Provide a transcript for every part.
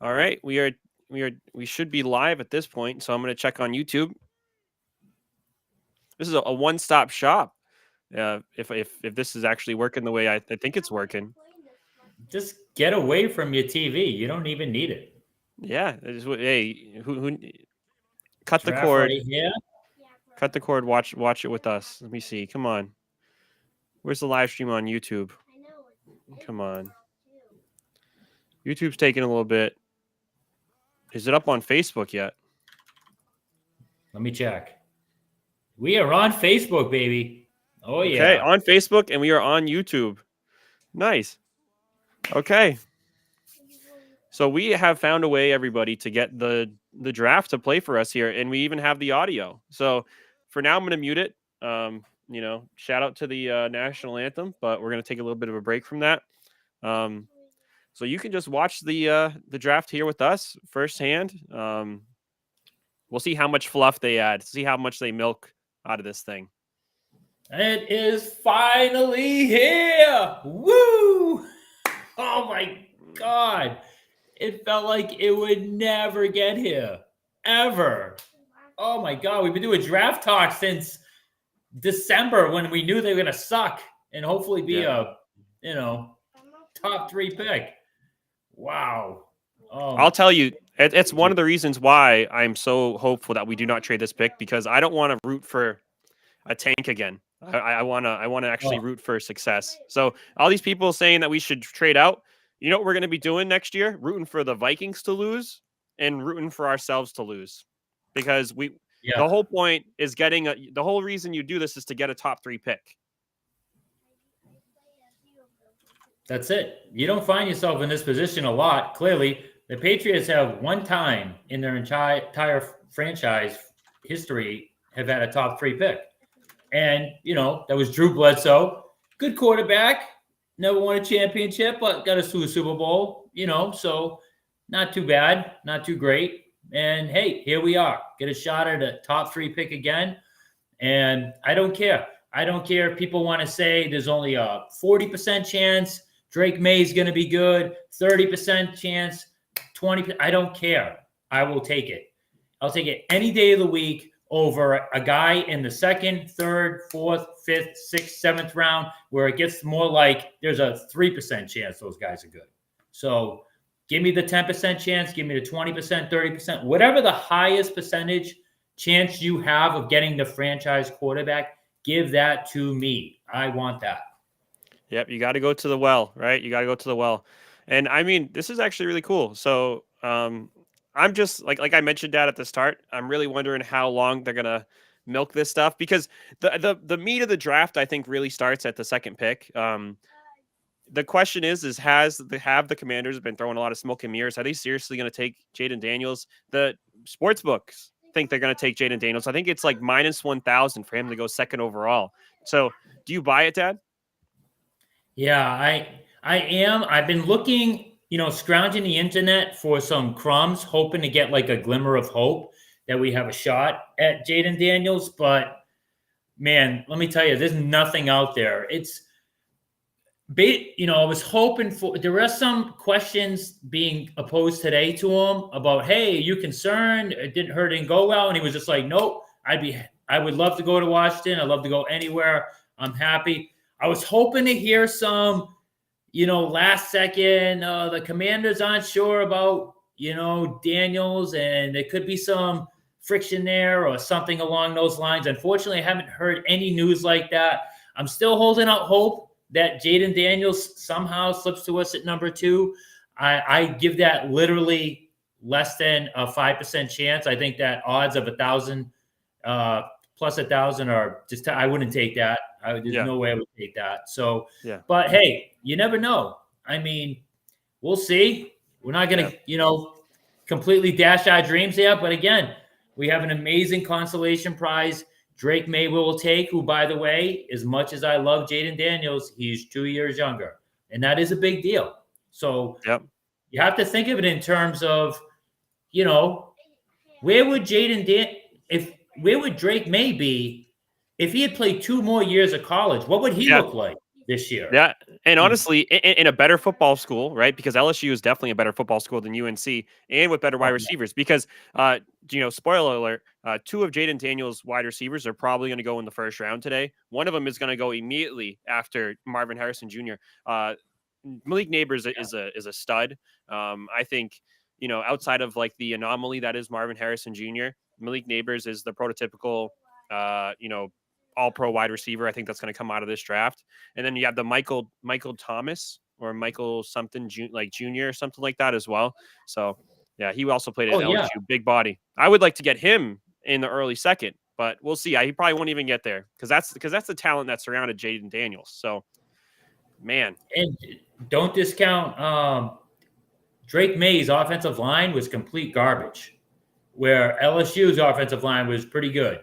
All right, we should be live at this point, so I'm going to check on YouTube. This is a one-stop shop. If this is actually working the way I think it's working. Just get away from your TV. You don't even need it. Yeah, hey, who cut the Draft cord? right here. Cut the cord. Watch it with us. Let me see. Come on. Where's the live stream on YouTube? Come on. YouTube's taking a little bit. Is it up on Facebook yet? Let me check. We are on Facebook, baby. Oh, Okay, yeah. on Facebook, and we are on YouTube. Nice. Okay. So we have found a way, everybody, to get the draft to play for us here, and we even have the audio. So for now, I'm going to mute it. Shout out to the national anthem, but we're going to take a little bit of a break from that. So you can just watch the draft here with us firsthand. We'll see how much fluff they add, see how much they milk out of this thing. It is finally here. Woo! Oh, my God. It felt like it would never get here. Ever. Oh, my God. We've been doing draft talk since December when we knew they were going to suck and hopefully be a top 3 pick. Wow. I'll tell you, it's one of the reasons why I'm so hopeful that we do not trade this pick, because I don't want to root for a tank again. I want to actually root for success. So all these people saying that we should trade out, you know what we're going to be doing next year? Rooting for the Vikings to lose and rooting for ourselves to lose, because the whole point is the whole reason you do this is to get a top 3 pick. That's it. You don't find yourself in this position a lot. Clearly, the Patriots have one time in their entire franchise history have had a top 3 pick. And, that was Drew Bledsoe. Good quarterback. Never won a championship, but got us to a Super Bowl, so not too bad, not too great. And, hey, here we are. Get a shot at a top 3 pick again. And I don't care. I don't care if people want to say there's only a 40% chance Drake May is going to be good, 30% chance, 20%. I don't care. I will take it. I'll take it any day of the week over a guy in the 2nd, 3rd, 4th, 5th, 6th, 7th round, where it gets more like there's a 3% chance those guys are good. So give me the 10% chance, give me the 20%, 30%, whatever the highest percentage chance you have of getting the franchise quarterback, give that to me. I want that. Yep, you got to go to the well, right? You got to go to the well. And I mean, this is actually really cool. So I'm just like I mentioned, Dad, at the start, I'm really wondering how long they're gonna milk this stuff, because the meat of the draft, I think, really starts at the 2nd pick. The question is have the Commanders been throwing a lot of smoke and mirrors? Are they seriously going to take Jayden Daniels? The sports books think they're going to take Jayden Daniels. I think it's like -1,000 for him to go 2nd overall. So do you buy it, Dad? Yeah, I am. I've been looking, scrounging the internet for some crumbs, hoping to get like a glimmer of hope that we have a shot at Jayden Daniels. But man, let me tell you, there's nothing out there. I was hoping there were some questions being posed today to him about, hey, are you concerned? It didn't go well. And he was just like, nope, I would love to go to Washington. I'd love to go anywhere. I'm happy. I was hoping to hear some, last second, the Commanders aren't sure about, Daniels, and there could be some friction there or something along those lines. Unfortunately, I haven't heard any news like that. I'm still holding out hope that Jayden Daniels somehow slips to us at number 2. I give that literally less than a 5% chance. I think that odds of 1,000 plus 1,000 are just, I wouldn't take that. There's no way I would take that. So, but hey, you never know. I mean, we'll see. We're not going to, completely dash our dreams here. But again, we have an amazing consolation prize Drake May will take, who, by the way, as much as I love Jayden Daniels, he's 2 years younger. And that is a big deal. So you have to think of it in terms of, where would where would Drake May be if he had played 2 more years of college? What would he look like? this year. Yeah, and He's honestly, in a better football school, right? Because LSU is definitely a better football school than UNC, and with better wide oh, yeah. receivers. Because, spoiler alert, two of Jaden Daniels' wide receivers are probably going to go in the first round today. One of them is going to go immediately after Marvin Harrison Jr. Malik Neighbors is a stud. I think outside of like the anomaly that is Marvin Harrison Jr., Malik Neighbors is the prototypical, all pro wide receiver. I think that's going to come out of this draft. And then you have the Michael Thomas or Michael something junior or something like that as well. So yeah, he also played at Oh, yeah. LSU, big body. I would like to get him in the early second, but we'll see. He probably won't even get there because that's the talent that surrounded Jaden Daniels. So man, And don't discount Drake May's offensive line was complete garbage, where LSU's offensive line was pretty good.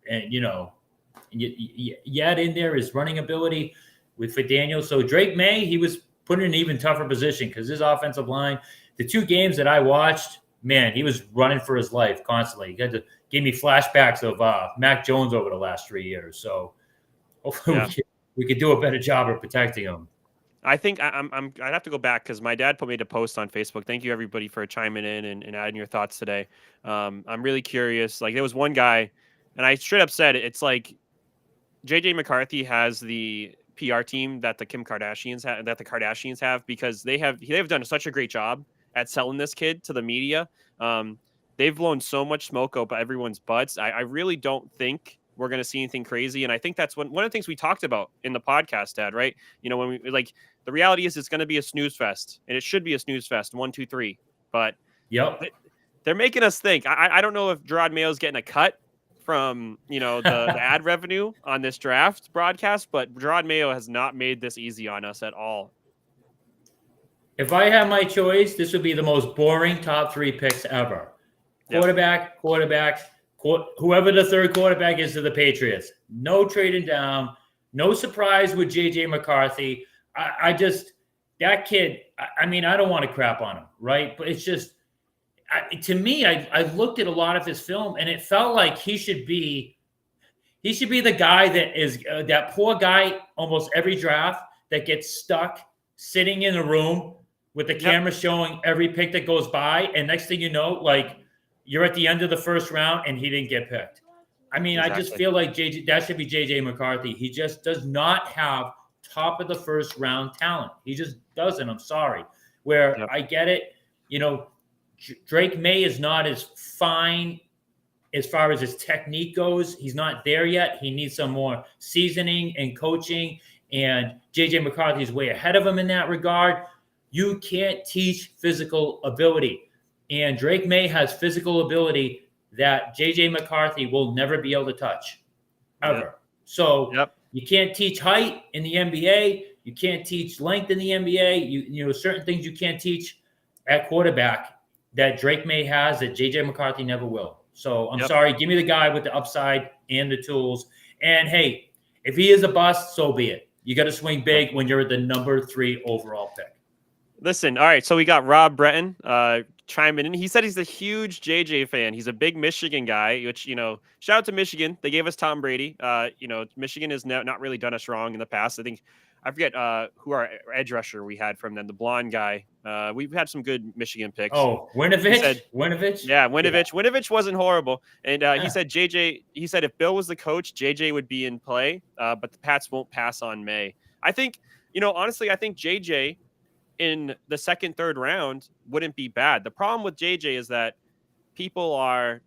And, you add in there his running ability with Daniel. So Drake May, he was put in an even tougher position because his offensive line, the two games that I watched, man, he was running for his life constantly. He had to give me flashbacks of Mac Jones over the last 3 years. So hopefully we could do a better job of protecting him. I think I'd have to go back because my dad made a post on Facebook. Thank you everybody for chiming in and adding your thoughts today. I'm really curious. Like there was one guy, and I straight up said it's like JJ McCarthy has the PR team that the Kardashians have because they've done such a great job at selling this kid to the media. They've blown so much smoke up everyone's butts. I really don't think we're going to see anything crazy. And I think that's one of the things we talked about in the podcast, Dad, right? When we the reality is it's going to be a snooze fest, and it should be a snooze fest, 1, 2, 3. But they're making us think. I don't know if Gerard Mayo's getting a cut from the ad revenue on this draft broadcast, but Gerard Mayo has not made this easy on us at all. If I had my choice, this would be the most boring top 3 picks ever. Quarterback, whoever the third quarterback is to the Patriots. No trading down. No surprise with JJ McCarthy. That kid, I don't want to crap on him, right? But it's just, to me, I looked at a lot of his film and it felt like he should be the guy that is that poor guy almost every draft that gets stuck sitting in a room with the camera showing every pick that goes by. And next thing you know, you're at the end of the first round and he didn't get picked. Exactly. I just feel like that should be JJ McCarthy. He just does not have top of the first round talent. He just doesn't. I'm sorry. I get it. Drake May is not as fine as far as his technique goes. He's not there yet. He needs some more seasoning and coaching. And JJ McCarthy is way ahead of him in that regard. You can't teach physical ability. And Drake May has physical ability that JJ McCarthy will never be able to touch, ever. Yep. So you can't teach height in the NBA. You can't teach length in the NBA. Certain things you can't teach at quarterback that Drake May has that JJ McCarthy never will. So I'm sorry. Give me the guy with the upside and the tools. And hey, if he is a bust, so be it. You got to swing big when you're the number 3 overall pick. Listen, all right. So we got Rob Breton chiming in. He said he's a huge JJ fan. He's a big Michigan guy, which, shout out to Michigan. They gave us Tom Brady. Michigan has not really done us wrong in the past. I forget who our edge rusher we had from them, the blonde guy. We've had some good Michigan picks. Oh, Winovich? Yeah, Winovich. Yeah. Winovich wasn't horrible. And he said if Bill was the coach, JJ would be in play, but the Pats won't pass on May. I think, honestly, I think JJ in the second, third round wouldn't be bad. The problem with JJ is that people are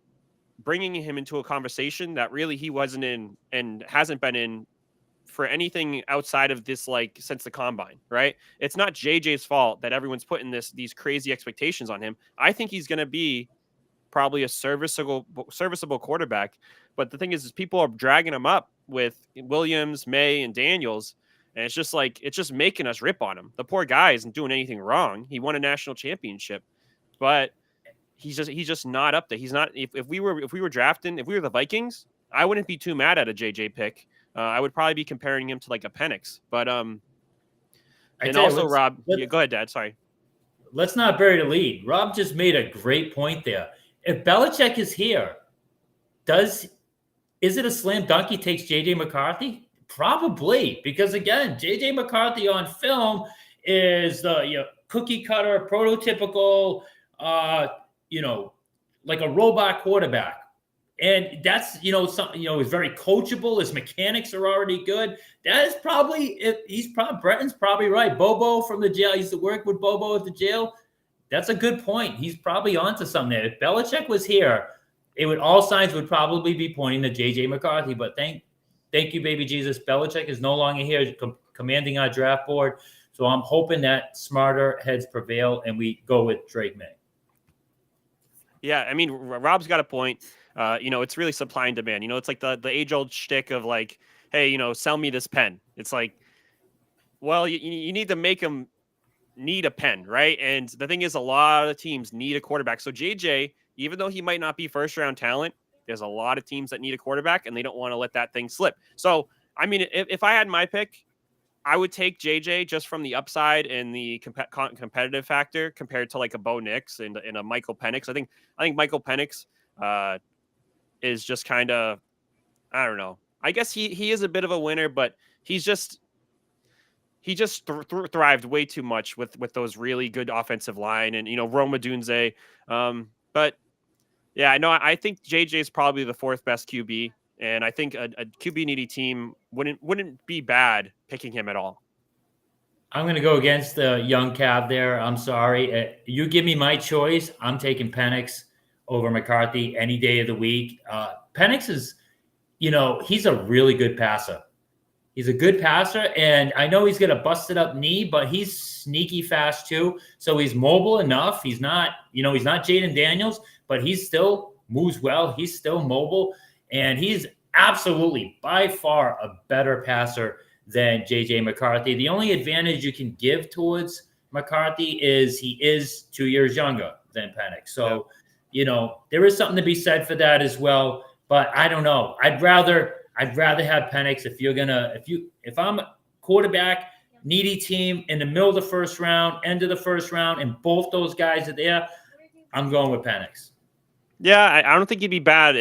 bringing him into a conversation that really he wasn't in and hasn't been in for anything outside of this, since the combine, right? It's not JJ's fault that everyone's putting these crazy expectations on him. I think he's going to be probably a serviceable quarterback. But the thing is people are dragging him up with Williams, May, and Daniels. And it's just making us rip on him. The poor guy isn't doing anything wrong. He won a national championship, but he's just not up there. He's not. If we were drafting, if we were the Vikings, I wouldn't be too mad at a JJ pick. I would probably be comparing him to a Penix. But and also Rob, go ahead, Dad. Sorry. Let's not bury the lead. Rob just made a great point there. If Belichick is here, is it a slam dunk he takes JJ McCarthy? Probably, because again, JJ McCarthy on film is the cookie cutter, prototypical, uh, you know, like a robot quarterback. And that's something is very coachable. His mechanics are already good. That is probably Bretton's probably right. Bobo from the jail. I used to work with Bobo at the jail. That's a good point. He's probably onto something there. If Belichick was here, all signs would probably be pointing to JJ McCarthy. But thank you, baby Jesus. Belichick is no longer here commanding our draft board. So I'm hoping that smarter heads prevail and we go with Drake May. Yeah, I mean, Rob's got a point. It's really supply and demand. It's like the age-old shtick of like, hey, sell me this pen. It's like, well, you need to make them need a pen, right? And the thing is, a lot of teams need a quarterback. So JJ, even though he might not be first-round talent, there's a lot of teams that need a quarterback, and they don't want to let that thing slip. So, I mean, if I had my pick, I would take JJ just from the upside and the competitive factor compared to like a Bo Nix and a Michael Penix. I think Michael Penix is just kind of, I don't know. I guess he is a bit of a winner, but he just thrived way too much with those really good offensive line and Rome Odunze. But yeah, I think JJ is probably the fourth best QB. And I think a QB needy team wouldn't be bad picking him at all. I'm going to go against the young Cav there. I'm sorry. You give me my choice. I'm taking Penix over McCarthy any day of the week. Penix is, he's a really good passer. He's a good passer, and I know he's got a busted up knee, but he's sneaky fast too. So he's mobile enough. He's not Jaden Daniels, but he still moves well. He's still mobile. And he's absolutely, by far, a better passer than J.J. McCarthy. The only advantage you can give towards McCarthy is he is 2 years younger than Penix. So, there is something to be said for that as well. But I don't know. I'd rather have Penix if I'm a quarterback, needy team in the middle of the first round, end of the first round, and both those guys are there, I'm going with Penix. Yeah, I don't think he'd be bad.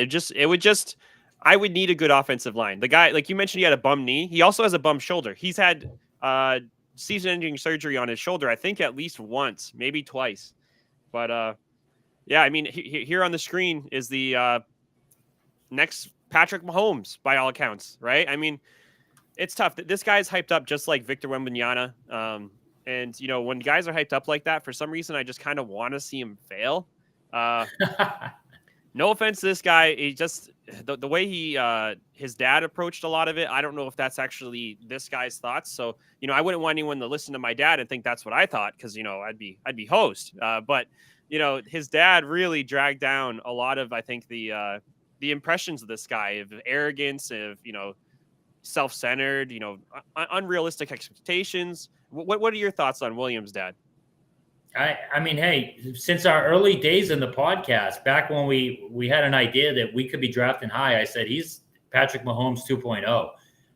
I would need a good offensive line. The guy, like you mentioned, he had a bum knee. He also has a bum shoulder. He's had season-ending surgery on his shoulder, I think at least once, maybe twice. But yeah, I mean, here on the screen is the next Patrick Mahomes, by all accounts, right? I mean, it's tough. This guy's hyped up just like Victor Wembanyama. And, when guys are hyped up like that, for some reason, I just kind of want to see him fail. No offense to this guy. He just the way his dad approached a lot of it. I don't know if that's actually this guy's thoughts. So, I wouldn't want anyone to listen to my dad and think that's what I thought. Cause I'd be host. But his dad really dragged down a lot of, I think the impressions of this guy of arrogance, of, self-centered, unrealistic expectations. What are your thoughts on Williams' dad? I mean, hey, since our early days in the podcast, back when we had an idea that we could be drafting high, I said he's Patrick Mahomes 2.0.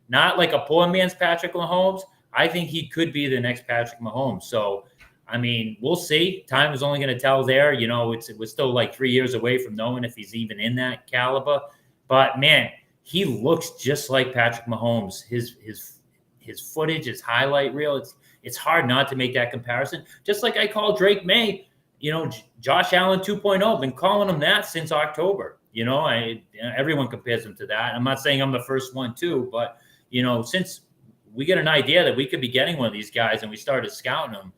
Not like a poor man's Patrick Mahomes. I think he could be the next Patrick Mahomes. So, I mean, we'll see. Time is only going to tell there. We're still like 3 years away from knowing if he's even in that caliber. But, man, he looks just like Patrick Mahomes. His footage, his highlight reel, it's hard not to make that comparison. Just like I call Drake May, Josh Allen 2.0. Been calling him that since October. Everyone compares him to that. I'm not saying I'm the first one too, but since we get an idea that we could be getting one of these guys and we started scouting them,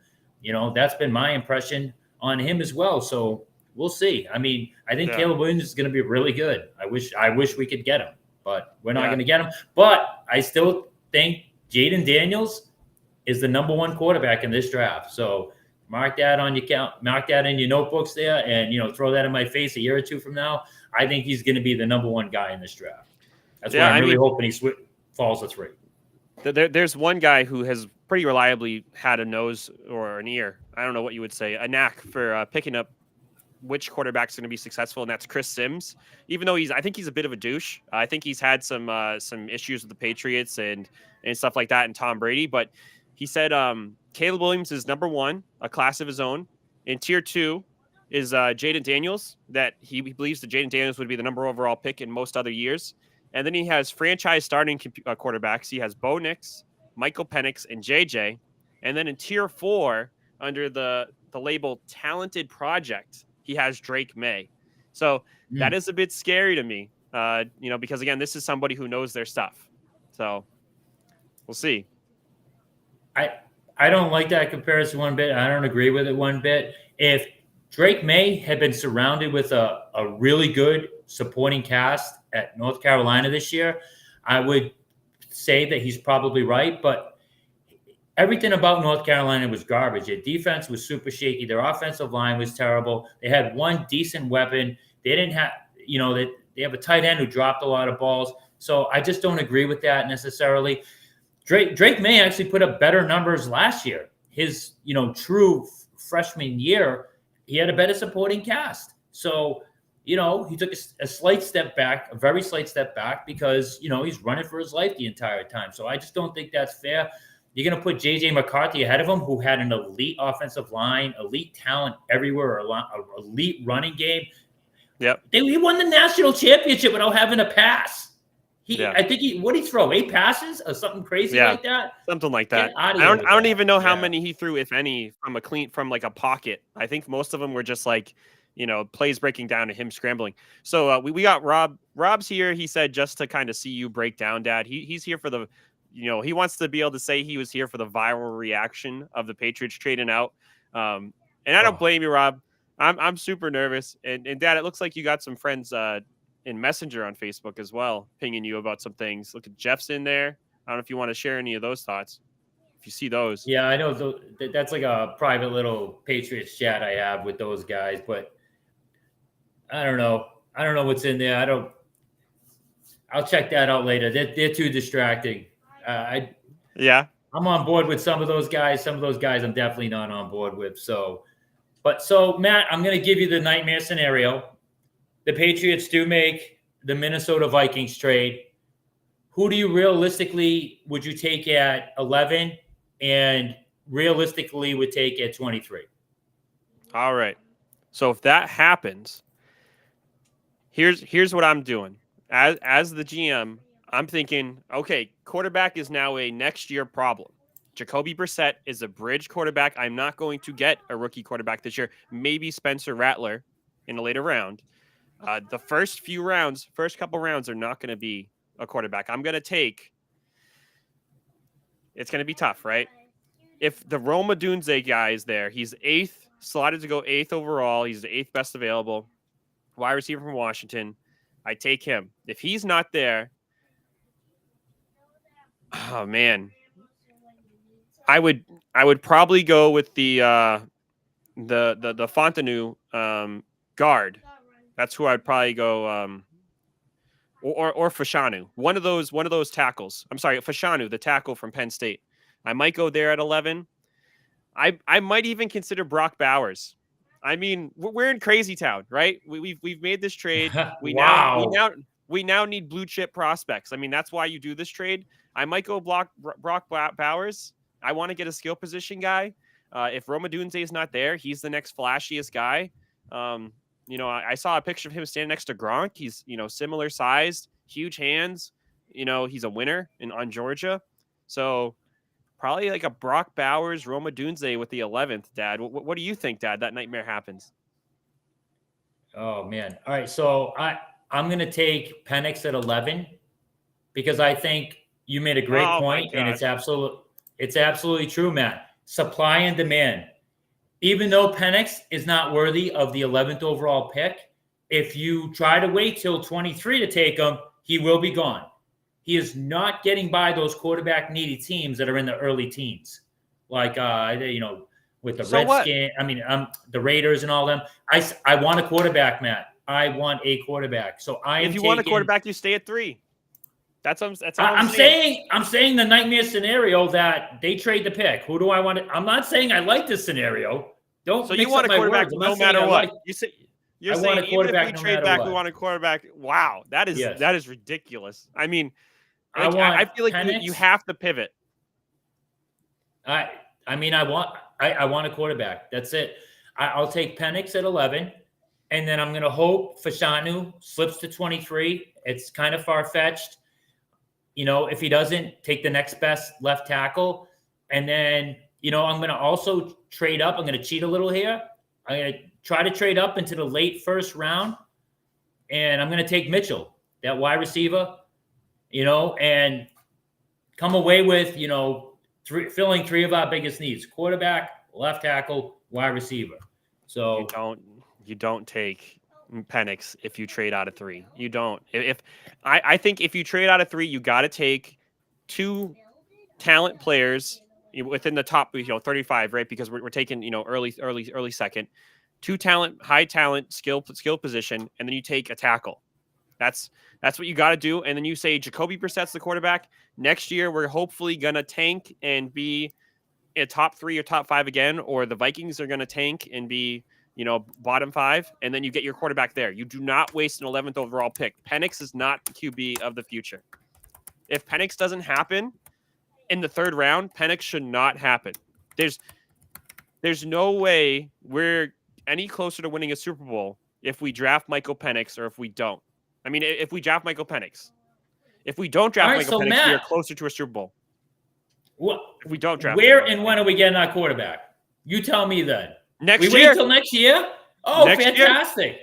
that's been my impression on him as well. So we'll see. I mean, I think Caleb Williams is going to be really good. I wish we could get him, but we're not going to get him. But I still think Jaden Daniels is the number one quarterback in this draft. So mark that on your count, mark that in your notebooks there, and throw that in my face a year or two from now. I think he's going to be the number one guy in this draft. That's why I'm really hoping he falls to 3. There's one guy who has pretty reliably had a nose or an ear. I don't know what you would say, a knack for picking up which quarterback's going to be successful, and that's Chris Sims. Even though I think he's a bit of a douche. I think he's had some issues with the Patriots and stuff like that, and Tom Brady, but he said Caleb Williams is number 1, a class of his own. In tier 2 is Jaden Daniels, that he believes that Jaden Daniels would be the number overall pick in most other years. And then he has franchise starting quarterbacks. He has Bo Nix, Michael Penix, and JJ. And then in tier 4, under the label talented project, he has Drake May. So that Mm. is a bit scary to me, because again, this is somebody who knows their stuff. So we'll see. I don't like that comparison one bit. I don't agree with it one bit. If Drake May had been surrounded with a really good supporting cast at North Carolina this year, I would say that he's probably right. But everything about North Carolina was garbage. Their defense was super shaky. Their offensive line was terrible. They had one decent weapon. They didn't have, they have a tight end who dropped a lot of balls. So I just don't agree with that necessarily. Drake May actually put up better numbers last year. His, true freshman year, he had a better supporting cast. So, he took a slight step back, a very slight step back, because, he's running for his life the entire time. So I just don't think that's fair. You're going to put J.J. McCarthy ahead of him, who had an elite offensive line, elite talent everywhere, elite running game. Yep. He won the national championship without having a pass. Yeah. I think what did he throw? 8 passes or something crazy like that? Something like that. I don't even know how many he threw, if any, from like a pocket. I think most of them were just like, plays breaking down and him scrambling. So we got Rob. Rob's here. He said just to kind of see you break down, Dad. He's here for the, he wants to be able to say he was here for the viral reaction of the Patriots trading out. And I don't blame you, Rob. I'm super nervous. And Dad, it looks like you got some friends in Messenger on Facebook as well, pinging you about some things. Look at Jeff's in there. I don't know if you want to share any of those thoughts. If you see those. Yeah, I know. That's like a private little Patriots chat I have with those guys, but I don't know. I don't know what's in there. I'll check that out later. They're too distracting. I'm on board with some of those guys. Some of those guys I'm definitely not on board with. So Matt, I'm going to give you the nightmare scenario. The Patriots do make the Minnesota Vikings trade. Who do you would you take at 11 and realistically would take at 23? All right. So if that happens, here's what I'm doing. As the GM, I'm thinking, okay, quarterback is now a next year problem. Jacoby Brissett is a bridge quarterback. I'm not going to get a rookie quarterback this year. Maybe Spencer Rattler in a later round. The first couple rounds are not going to be a quarterback. I'm going to take. It's going to be tough, right? If the Rome Odunze guy is there, he's 8th, slotted to go 8th overall. He's the 8th best available wide receiver from Washington. I take him. If he's not there, oh man, I would probably go with the Fontenot guard. That's who I'd probably go. Or Fashanu, one of those tackles. I'm sorry, Fashanu, the tackle from Penn State. I might go there at 11. I might even consider Brock Bowers. I mean, we're in crazy town, right? We've made this trade. We now need blue chip prospects. I mean, that's why you do this trade. I might go Brock Bowers. I want to get a skill position guy. If Rome Odunze is not there, he's the next flashiest guy. I saw a picture of him standing next to Gronk. He's, similar sized, huge hands. He's a winner on Georgia. So probably like a Brock Bowers, Rome Odunze with the 11th, Dad. What do you think, Dad? That nightmare happens. Oh, man. All right. So I'm going to take Penix at 11 because I think you made a great point, and it's absolutely true, Matt. Supply and demand. Even though Penix is not worthy of the 11th overall pick, if you try to wait till 23 to take him, he will be gone. He is not getting by those quarterback needy teams that are in the early teens, like with the Redskins. I mean, the Raiders and all them. I want a quarterback, Matt. I want a quarterback. So if you want a quarterback, you stay at 3. That's all I'm saying. I'm saying the nightmare scenario that they trade the pick. Who do I want? I'm not saying I like this scenario. So you want a quarterback no matter what? You're saying even if we trade back, we want a quarterback. Wow, that is ridiculous. I mean, I feel like you have to pivot. I want a quarterback. That's it. I'll take Penix at 11. And then I'm going to hope Fashanu slips to 23. It's kind of far-fetched. If he doesn't, take the next best left tackle. And then, I'm going to also trade up. I'm going to cheat a little here. I'm going to try to trade up into the late first round. And I'm going to take Mitchell, that wide receiver, and come away with, filling three of our biggest needs: quarterback, left tackle, wide receiver. So you don't take Penix if you trade out of 3. You don't. I think if you trade out of 3, you got to take 2 talent players within the top 35, right? Because we're taking early second, 2 high talent skill position, and then you take a tackle. That's what you got to do. And then you say Jacoby Brissett's the quarterback. Next year, we're hopefully going to tank and be a top 3 or top 5 again, or the Vikings are going to tank and be, bottom 5. And then you get your quarterback there. You do not waste an 11th overall pick. Penix is not the QB of the future. If Penix doesn't happen in the 3rd round, Penix should not happen. There's no way we're any closer to winning a Super Bowl if we draft Michael Penix or if we don't. I mean, if we draft Michael Penix. If we don't draft Michael Penix, we are closer to a Super Bowl. If we don't draft where and when are we getting our quarterback? You tell me then. Next year. We wait till next year? Oh, next fantastic. Year.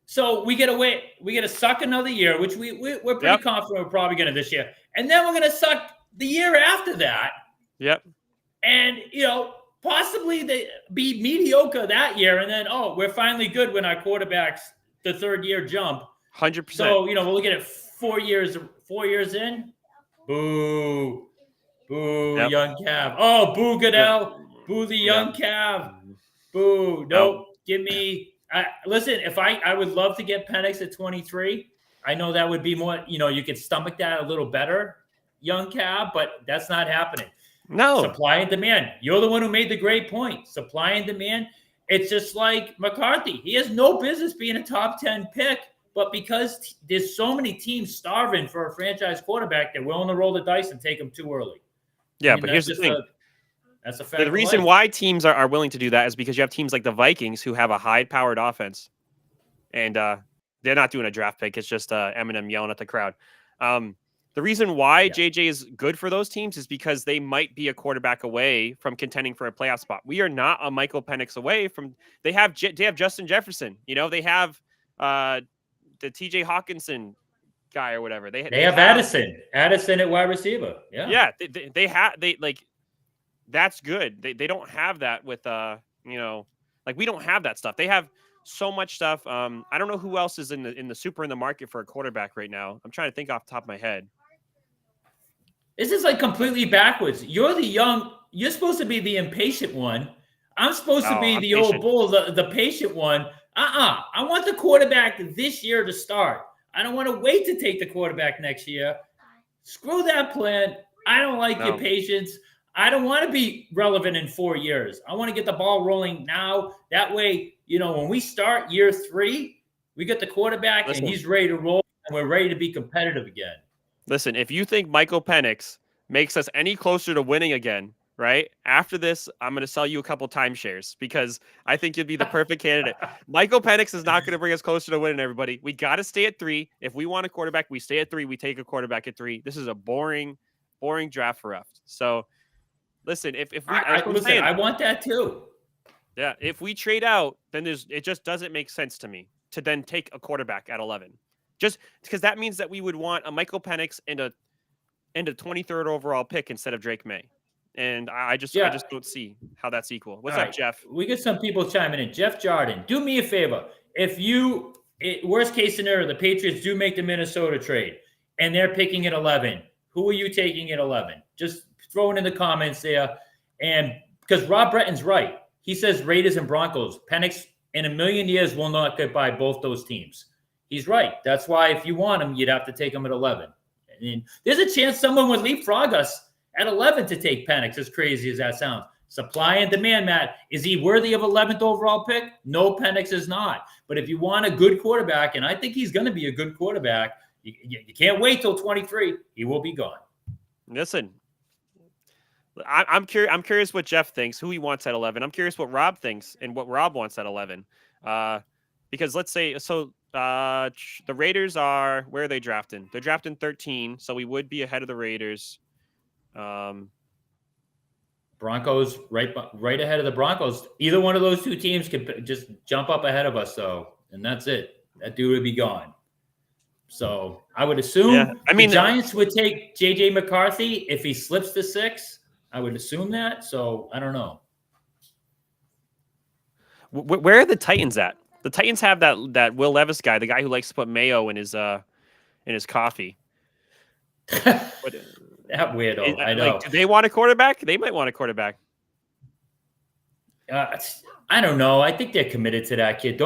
So we gotta wait. We gotta suck another year, which we're pretty confident we're probably gonna this year. And then we're gonna suck the year after that. Yep. And possibly they be mediocre that year, and then we're finally good when our quarterback's the 3rd year jump. 100%. So we're looking at 4 years in. Boo. Boo, young Cav. Oh, boo, Goodell. Boo, the young Cav. Boo. Nope. Give me. Listen, if I would love to get Penix at 23. I know that would be more, you could stomach that a little better, young Cav, but that's not happening. No. Supply and demand. You're the one who made the great point. Supply and demand. It's just like McCarthy. He has no business being a top 10 pick, but because there's so many teams starving for a franchise quarterback, they're willing to roll the dice and take him too early. Yeah, but here's the thing. That's a fact. The reason why teams are willing to do that is because you have teams like the Vikings who have a high-powered offense, and they're not doing a draft pick. It's just Eminem yelling at the crowd. The reason why JJ is good for those teams is because they might be a quarterback away from contending for a playoff spot. We are not a Michael Penix away from. They have Justin Jefferson. They have the TJ Hawkinson guy or whatever. They have Addison at wide receiver. Yeah. They that's good. They don't have that with we don't have that stuff. They have so much stuff. I don't know who else is in the market for a quarterback right now. I'm trying to think off the top of my head. This is like completely backwards. You're supposed to be the impatient one. I'm supposed to be the old bull, the patient one. I want the quarterback this year to start. I don't want to wait to take the quarterback next year. Screw that plan. I don't like your patience. I don't want to be relevant in 4 years. I want to get the ball rolling now. That way, when we start year 3, we get the quarterback and he's ready to roll and we're ready to be competitive again. Listen, if you think Michael Penix makes us any closer to winning again, right? After this, I'm going to sell you a couple timeshares because I think you'd be the perfect candidate. Michael Penix is not going to bring us closer to winning, everybody. We got to stay at 3. If we want a quarterback, we stay at 3. We take a quarterback at 3. This is a boring draft for us. So, listen, I want that too. Yeah, if we trade out, then it just doesn't make sense to me to then take a quarterback at 11. Just because that means that we would want a Michael Penix and a 23rd overall pick instead of Drake May. And I just don't see how that's equal. What's up, Jeff? We get some people chiming in. Jeff Jordan, do me a favor. Worst case scenario, the Patriots do make the Minnesota trade and they're picking at 11. Who are you taking at 11? Just throw it in the comments there. And because Rob Bretton's right. He says Raiders and Broncos. Penix in a million years will not get by both those teams. He's right. That's why if you want him, you'd have to take him at 11. I mean, there's a chance someone would leapfrog us at 11 to take Penix, as crazy as that sounds. Supply and demand, Matt. Is he worthy of 11th overall pick? No, Penix is not. But if you want a good quarterback, and I think he's going to be a good quarterback, you can't wait till 23. He will be gone. Listen, I'm curious what Jeff thinks, who he wants at 11. I'm curious what Rob thinks and what Rob wants at 11. because let's say so the Raiders are where are they drafting? They're drafting 13, so we would be ahead of the Raiders. Broncos right ahead of the Broncos. Either one of those two teams could just jump up ahead of us, though, and that's it. That dude would be gone. So I would assume I mean, the Giants would take JJ McCarthy if he slips to 6. I would assume that. So I don't know. Where are the Titans at? The Titans have that Will Levis guy, the guy who likes to put mayo in his coffee. But, that weirdo. I know. Like, do they want a quarterback? They might want a quarterback. I don't know. I think they're committed to that kid.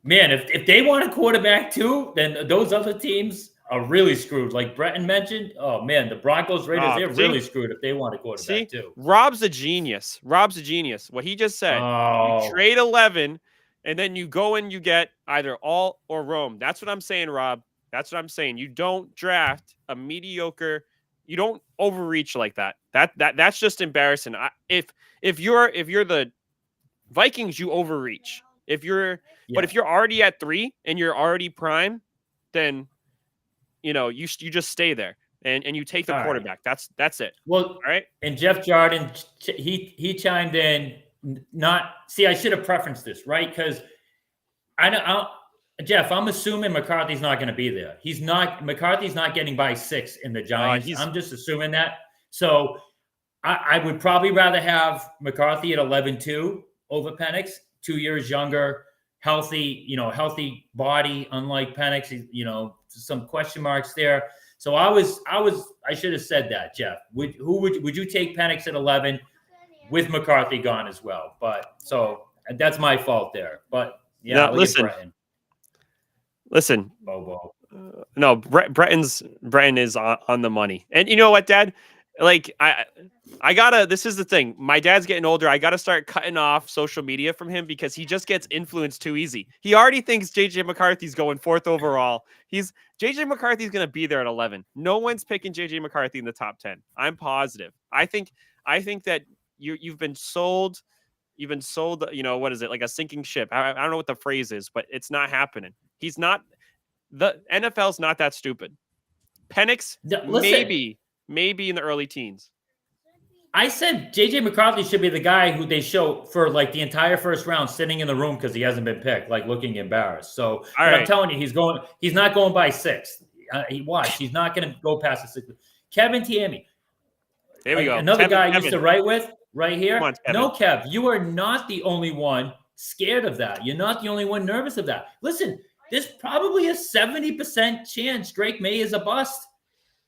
Man, if they want a quarterback too, then those other teams are really screwed. Like Breton mentioned, oh man, the Broncos, Raiders, they're really screwed if they want a quarterback too. Rob's a genius. What he just said. You trade 11, and then you go and you get either all or Rome. That's what I'm saying, Rob. That's what I'm saying. You don't draft a mediocre. You don't overreach like that. That's just embarrassing. If you're the Vikings, you overreach. But if you're already at 3 and you're already prime, then you just stay there and you take the quarterback. Right. That's it. Well, all right. And Jeff Jordan, he chimed in. I should have preferenced this, right? Because Jeff, I'm assuming McCarthy's not going to be there. McCarthy's not getting by 6 in the Giants. I'm just assuming that. So I would probably rather have McCarthy at 11-2 over Penix, 2 years younger, healthy body, unlike Penix, some question marks there. So I should have said that, Jeff. Would you take Penix at 11 with McCarthy gone as well? But so that's my fault there. But yeah, listen. Bobo. No, Breton is on the money. And you know what, Dad? Like I gotta. This is the thing. My dad's getting older. I gotta start cutting off social media from him because he just gets influenced too easy. He already thinks JJ McCarthy's going 4th overall. JJ McCarthy's gonna be there at 11. No one's picking JJ McCarthy in the top 10. I'm positive. I think that you've been sold. You've been sold. What is it, like a sinking ship? I don't know what the phrase is, but it's not happening. He's not. The NFL's not that stupid. Penix, maybe in the early teens. I said JJ McCarthy should be the guy who they show for like the entire first round sitting in the room because he hasn't been picked, like looking embarrassed. So I'm telling you, he's not going by 6. He's not going to go past the 6. Kevin Tierney. There we go. Another guy I used to write with right here. Come on, no, Kev, you are not the only one scared of that. You're not the only one nervous of that. Listen, there's probably a 70% chance Drake May is a bust,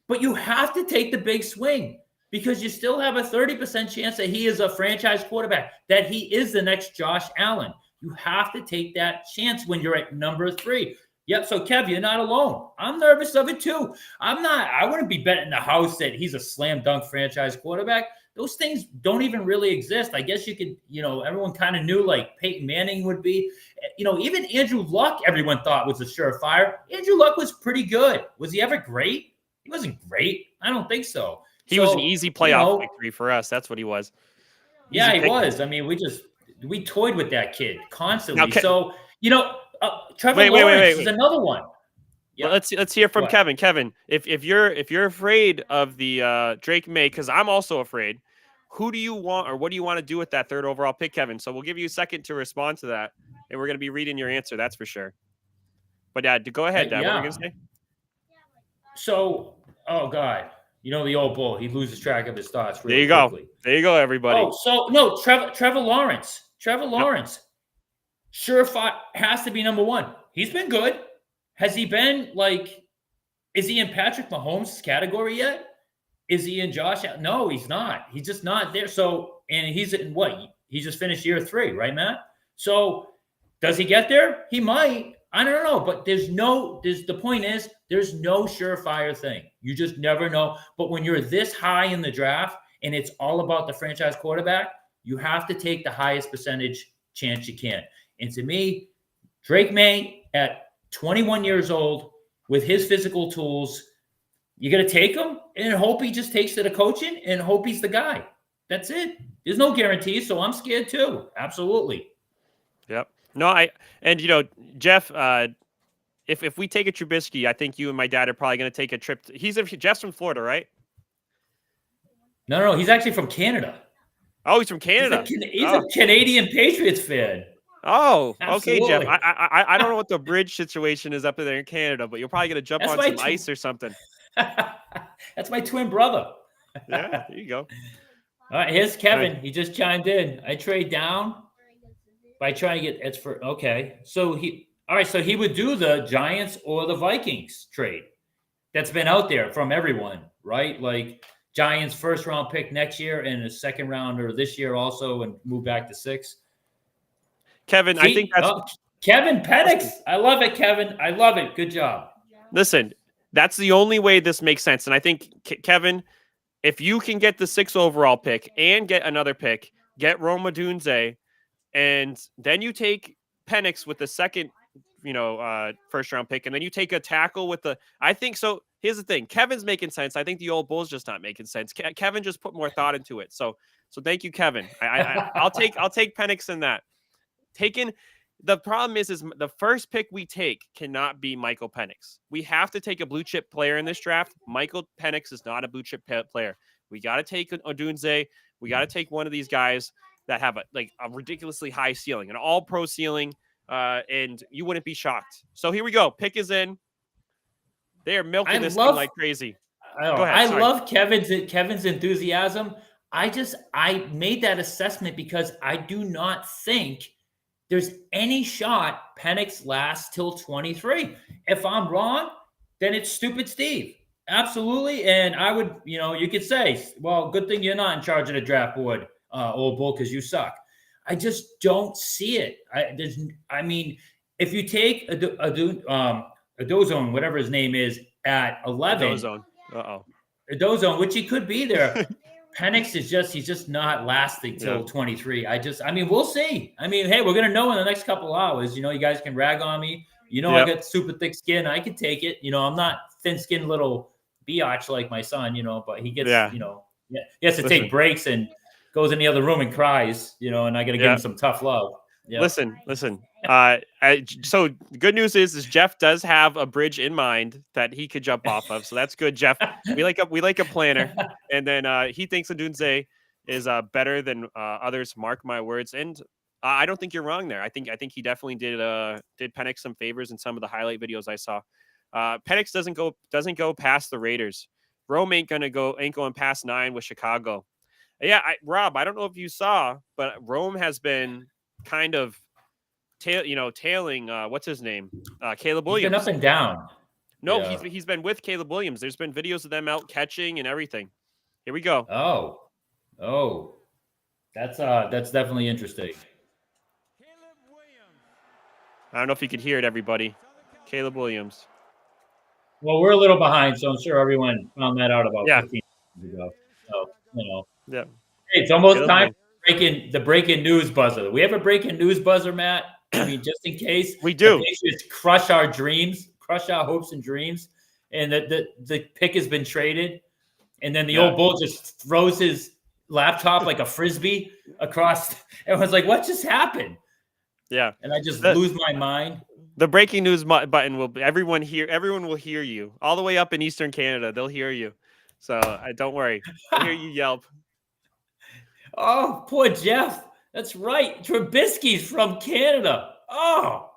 but you have to take the big swing because you still have a 30% chance that he is a franchise quarterback, that he is the next Josh Allen. You have to take that chance when you're at number 3. Yep. So Kev, you're not alone. I'm nervous of it too. I wouldn't be betting the house that he's a slam dunk franchise quarterback. Those things don't even really exist. I guess you could, everyone kind of knew like Peyton Manning would be, even Andrew Luck, everyone thought was a surefire. Andrew Luck was pretty good. Was he ever great? He wasn't great. I don't think so. He was an easy playoff victory for us. That's what he was. Yeah, he was. I mean, we toyed with that kid constantly. Trevor Lawrence is another one. Yeah. Well, let's hear from Kevin. Kevin, if you're afraid of the Drake May, because I'm also afraid, who do you want or what do you want to do with that 3rd overall pick, Kevin? So we'll give you a second to respond to that, and we're going to be reading your answer. That's for sure. But Dad, go ahead, Dad. What are you going to say? So, oh God, the old bull. He loses track of his thoughts. Really quickly. There you go, everybody. Oh, so no, Trevor Lawrence. Surefire has to be number 1. He's been good. Has he been is he in Patrick Mahomes' category yet? Is he in Josh? No, he's not. He's just not there. So, and he's in what? He just finished year 3, right, Matt? So does he get there? He might. I don't know. But the point is, there's no surefire thing. You just never know. But when you're this high in the draft and it's all about the franchise quarterback, you have to take the highest percentage chance you can. And to me, Drake May at 21 years old with his physical tools, you got to take him and hope he just takes to the coaching and hope he's the guy. That's it. There's no guarantees, so I'm scared too. Absolutely. Yep. No, and Jeff, if we take a Trubisky, I think you and my dad are probably going to take a trip. Jeff's from Florida, right? No, he's actually from Canada. Oh, he's from He's a Canada. he's a Oh, Canadian Patriots fan. oh, okay, Jeff. Absolutely. I don't know what the bridge situation is up there in Canada, but you're probably going to jump That's on my some ice or something. that's my twin brother. Yeah, there you go. All right, here's All right. Kevin. He just chimed in. I trade down by trying to get it's for okay. So he would do the Giants or the Vikings trade. That's been out there from everyone, right? Like Giants first round pick next year and a second rounder this year also and move back to 6. Kevin, I think that's Kevin Penix. I love it, Kevin. I love it. Good job. listen. That's the only way this makes sense, and I think Kevin, if you can get the 6th overall pick and get another pick, get Roma Dunze, and then you take Penix with the second, first round pick, and then you take a tackle with the. I think so. Here's the thing: Kevin's making sense. I think the old bull's just not making sense. Kevin just put more thought into it. So thank you, Kevin. I'll take Penix in that. The problem is the first pick we take cannot be Michael Penix. We have to take a blue chip player in this draft. Michael Penix is not a blue chip player. We got to take Odunze. We got to take one of these guys that have a ridiculously high ceiling, an all pro ceiling, and you wouldn't be shocked. So here we go. Pick is in. They are milking this thing like crazy. Go ahead. I love Kevin's enthusiasm. I made that assessment because I do not think there's any shot Penix lasts till 23. If I'm wrong, then it's stupid Steve. Absolutely. And I would, you could say, well, good thing you're not in charge of the draft board, old bull, because you suck. I just don't see it. If you take a Dozone, whatever his name is, at 11. Dozone. Dozone, which he could be there. Penix he's just not lasting till 23. We'll see. Hey, we're gonna know in the next couple hours. You guys can rag on me. I got super thick skin. I can take it. I'm not thin-skinned little biatch like my son. But he gets. He has to take breaks and goes in the other room and cries. And I gotta give him some tough love. Yeah. Listen. So the good news is Jeff does have a bridge in mind that he could jump off of. So that's good, Jeff. We like a planner, and then he thinks Odunze is better than others. Mark my words, and I don't think you're wrong there. I think he definitely did Penix some favors in some of the highlight videos I saw. Penix doesn't go past the Raiders. Rome ain't going past 9 with Chicago. Yeah, Rob, I don't know if you saw, but Rome has been kind of tailing what's his name, Caleb Williams. He's been up and down. No, he's been with Caleb Williams. There's been videos of them out catching and everything. Here we go. Oh, that's definitely interesting. I don't know if you could hear it, everybody. Caleb Williams. Well, we're a little behind, so I'm sure everyone found that out about 15 minutes ago. So Yeah. Hey, it's almost time for the breaking news buzzer. We have a breaking news buzzer, Matt. Just in case we do, the Patriots crush our dreams, crush our hopes and dreams, and the pick has been traded, and then the old bull just throws his laptop like a frisbee across. Everyone's like, "What just happened?" Yeah, and I just lose my mind. The breaking news button will be everyone will hear you all the way up in Eastern Canada. They'll hear you, so don't worry. I'll hear you yelp. Oh, poor Jeff. That's right. Trubisky's from Canada. Oh,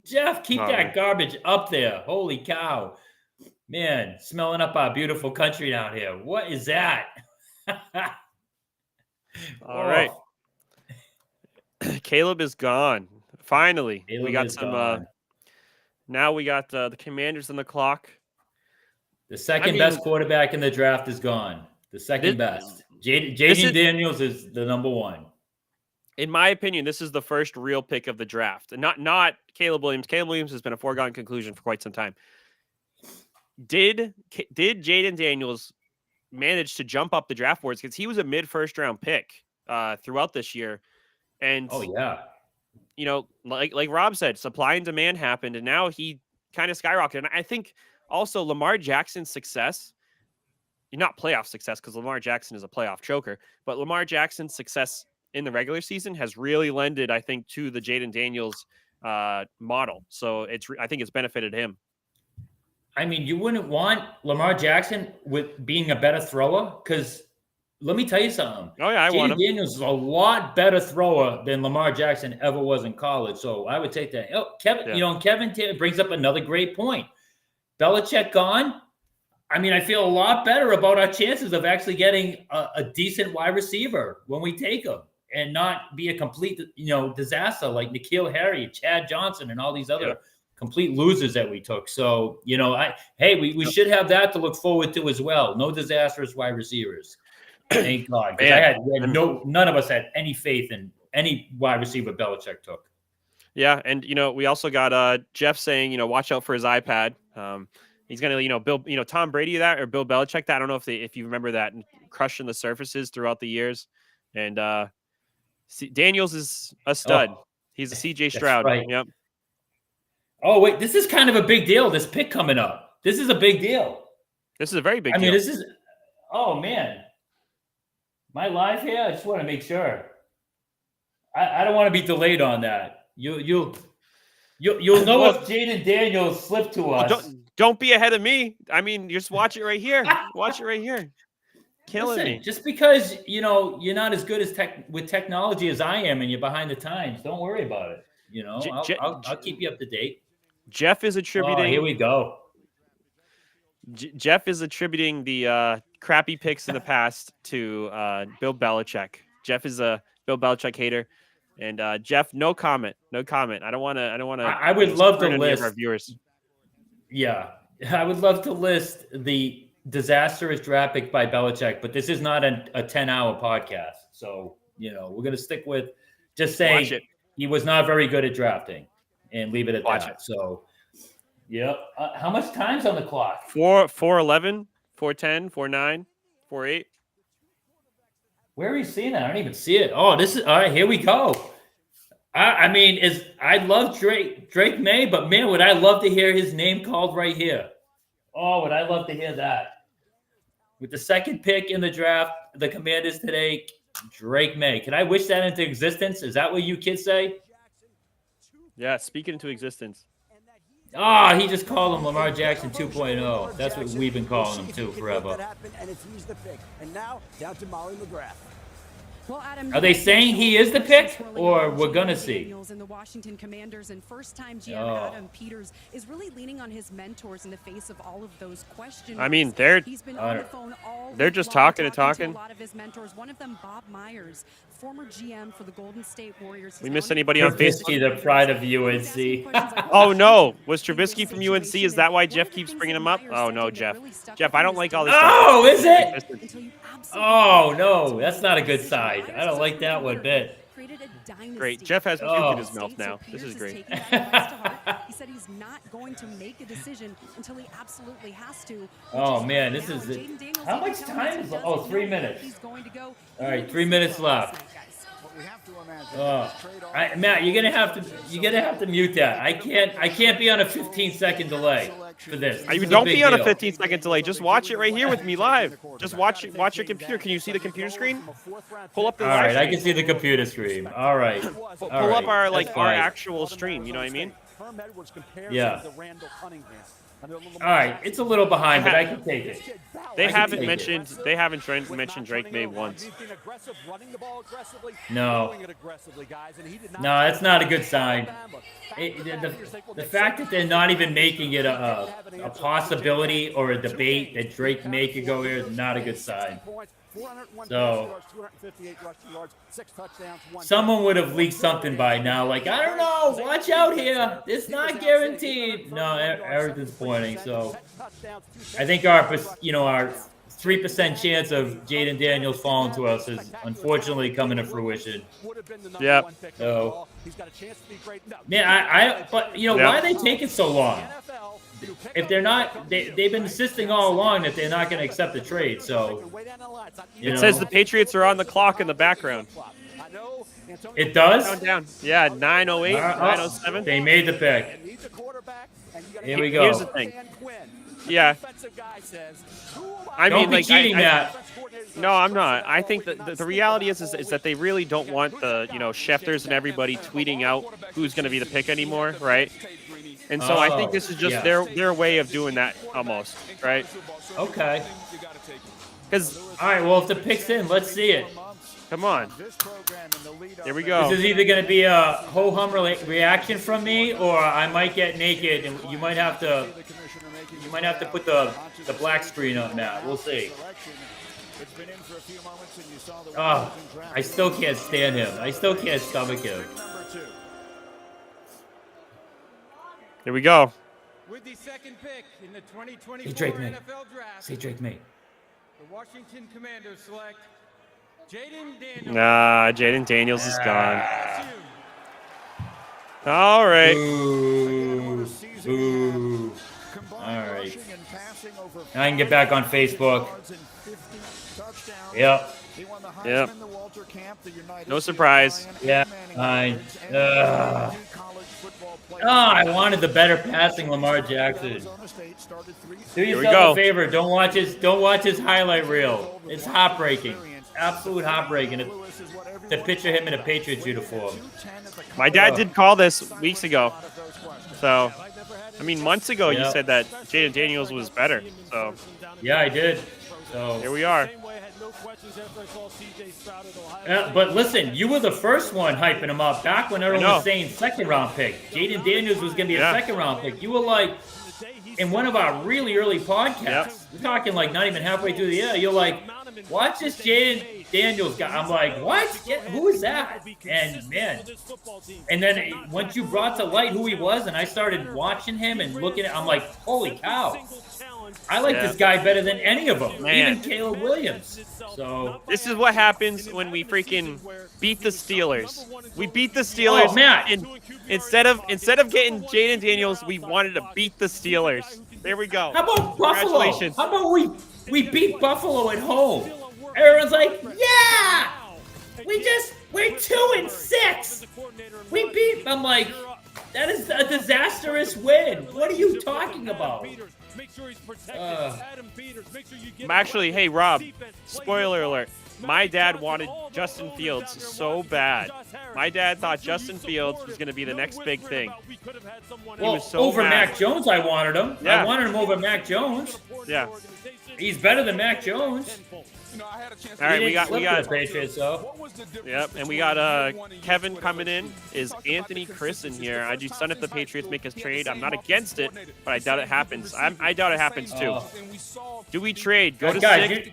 Jeff, keep that garbage up there. Holy cow. Man, smelling up our beautiful country down here. What is that? All right. Caleb is gone. Finally. We got some now we got the Commanders on the clock. The second best quarterback in the draft is gone. The second best. Jaden Daniels is the number 1. In my opinion, this is the first real pick of the draft. And not Caleb Williams. Caleb Williams has been a foregone conclusion for quite some time. Did Jaden Daniels manage to jump up the draft boards? Because he was a mid-first round pick throughout this year. And like Rob said, supply and demand happened, and now he kind of skyrocketed. And I think also Lamar Jackson's success, not playoff success, because Lamar Jackson is a playoff choker, but Lamar Jackson's success in the regular season has really lended, I think, to the Jaden Daniels model. So I think it's benefited him. I mean, you wouldn't want Lamar Jackson with being a better thrower because let me tell you something. Oh yeah, I want him. Jaden Daniels is a lot better thrower than Lamar Jackson ever was in college. So I would take that. Oh, Kevin, and Kevin brings up another great point. Belichick gone. I mean, I feel a lot better about our chances of actually getting a decent wide receiver when we take him and not be a complete, disaster like N'Keal Harry, Chad Johnson, and all these other complete losers that we took. So, we should have that to look forward to as well. No disastrous wide receivers. Thank God. Because none of us had any faith in any wide receiver Belichick took. Yeah, and we also got Jeff saying, watch out for his iPad. He's gonna, Bill, Tom Brady that or Bill Belichick that. I don't know if you remember that, crushing the surfaces throughout the years. And Daniels is a stud. He's a CJ Stroud. Right. Yep. Oh wait, this is kind of a big deal. This pick coming up. This is a big deal. This is a very big deal. I mean, this is. Oh man, am I live here? I just want to make sure. I don't want to be delayed on that. You'll know if Jaden Daniels slipped to us. Don't be ahead of me. I mean, just watch it right here. Watch it right here. Killing me. Just because you're not as good with technology as I am, and you're behind the times, don't worry about it. I'll keep you up to date. Jeff is attributing. Oh, here we go. Jeff is attributing the crappy picks in the past to Bill Belichick. Jeff is a Bill Belichick hater, and Jeff, no comment. I don't want to. I would love to list our viewers. Yeah, I would love to list the disastrous draft pick by Belichick, but this is not a 10-hour podcast. So, we're going to stick with just saying he was not very good at drafting and leave it at that. So, yeah. How much time's on the clock? 4:11, 4:10, 4:09, 4:08. Where are you seeing that? I don't even see it. Oh, this is all right. Here we go. I love Drake May, but man, would I love to hear his name called right here. Oh, would I love to hear that. With the second pick in the draft, the Commanders today, Drake May. Can I wish that into existence? Is that what you kids say? Yeah, speak it into existence. Oh, he just called him Lamar Jackson 2.0. That's what we've been calling him too forever. And now down to Molly McGrath. Well, Adam, are they saying he is the pick, or we're gonna see? And the Washington Commanders and first-time GM Adam Peters is really leaning on his mentors in the face of all of those questions. I mean, they're just talking and talking. To a lot of his mentors. One of them, Bob Myers, former GM for the Golden State Warriors. We missed anybody on Facebook? The pride of UNC. Oh no, was Trubisky from UNC? Is that why Jeff keeps bringing him up? Oh no, Jeff. Jeff, I don't like all this. Oh, is it? Oh no, that's not a good sign. I don't like that one bit. Great. Jeff has puke in his mouth now. This is great. He said he's not going to make a decision until he absolutely has to. Oh man, this is it. How much time is? Oh, 3 minutes. All right, 3 minutes left. Matt, you're gonna have to mute that. I can't be on a 15-second delay for this. Don't be on a 15-second delay. Just watch it right here with me live. Just watch your computer. Can you see the computer screen? Pull up the. All right, I can see the computer screen. All right. Pull up our actual stream. You know what I mean? Yeah. All right, it's a little behind, but I can take it. They haven't mentioned Drake May once. No, that's not a good sign. The fact that they're not even making it a possibility or a debate that Drake May could go here is not a good sign. So someone would have leaked something by now, like, I don't know, watch out here. It's not guaranteed. No, everything's pointing. So I think our 3% chance of Jaden Daniels falling to us is unfortunately coming to fruition. Yeah. So, man, but why are they taking so long? If they're not, they've been insisting all along that they're not going to accept the trade. So it says the Patriots are on the clock in the background. It does? Down. Yeah, 9:08, 9:07. They made the pick. Here we go. Here's the thing. Yeah. Defensive guy says, I Don't mean, be like, cheating, Matt. no, I'm not. I think that the reality is that they really don't want the Schefters and everybody tweeting out who's going to be the pick anymore, right? And so I think Oh, this is just yeah. their way of doing that almost, right? Okay. Because All right. Well, if the pick's in, let's see it. come on, here we This go. is either going to be a ho-hum reaction from me, or I might get naked, and you might have to put the black screen on that. We'll see. Oh, I still can't stand him. I still can't stomach him. Here we go. With the second pick in the 2024 Hey, Drake May. NFL Draft, Say Drake May. the Washington Commanders select Jaden Daniels. Nah, Jaden Daniels is gone. All right. Ooh. Ooh. All right. Now I can get back on Facebook. Yep. Yep. No surprise. Yeah. Fine. I wanted the better passing Lamar Jackson. Do we yourself go. a favor. Don't watch his highlight reel. It's heartbreaking. Absolute heartbreaking. To picture him in a Patriots uniform. My dad did call this weeks ago. So, I mean, months ago you Yeah. said that Jaden Daniels was better. So, Yeah, I did. So here we are. Yeah, but listen, you were the first one hyping him up back when everyone know. was saying second round pick. Jaden Daniels was going to be a Yeah. second round pick. You were like, in one of our really early podcasts, Yep. we're talking like not even halfway through the year, you're like, watch this Jaden Daniels guy. I'm like, what? Yeah, who is that? And man, and then once you brought to light who he was, and I started watching him and looking at, I'm like, holy cow. I like Yeah. this guy better than any of them, Man. even Caleb Williams. So, This is what happens when we freaking beat the Steelers. We beat the Steelers. Oh, Matt. And instead of getting Jaden Daniels, we wanted to beat the Steelers. There we go. how about Buffalo? Congratulations. How about we beat Buffalo at home? Everyone's like, yeah, we're 2-6. We beat. I'm like, that is a disastrous win. What are you talking about? Actually, hey, Rob, spoiler alert. My dad wanted Justin Fields so bad. My dad thought Justin Fields was going to be the next big thing. Well, was so over mad. Mac Jones, I wanted him. Yeah. I wanted him over Mac Jones. Yeah. He's better than Mac Jones. All right, we got the Patriots, though. Yep, and we got Kevin coming in. Is Anthony Chris in here? I just done if the Patriots make us trade. I'm not against it, but I doubt it happens. I doubt it happens too. Do we trade? Go to Guys, 6.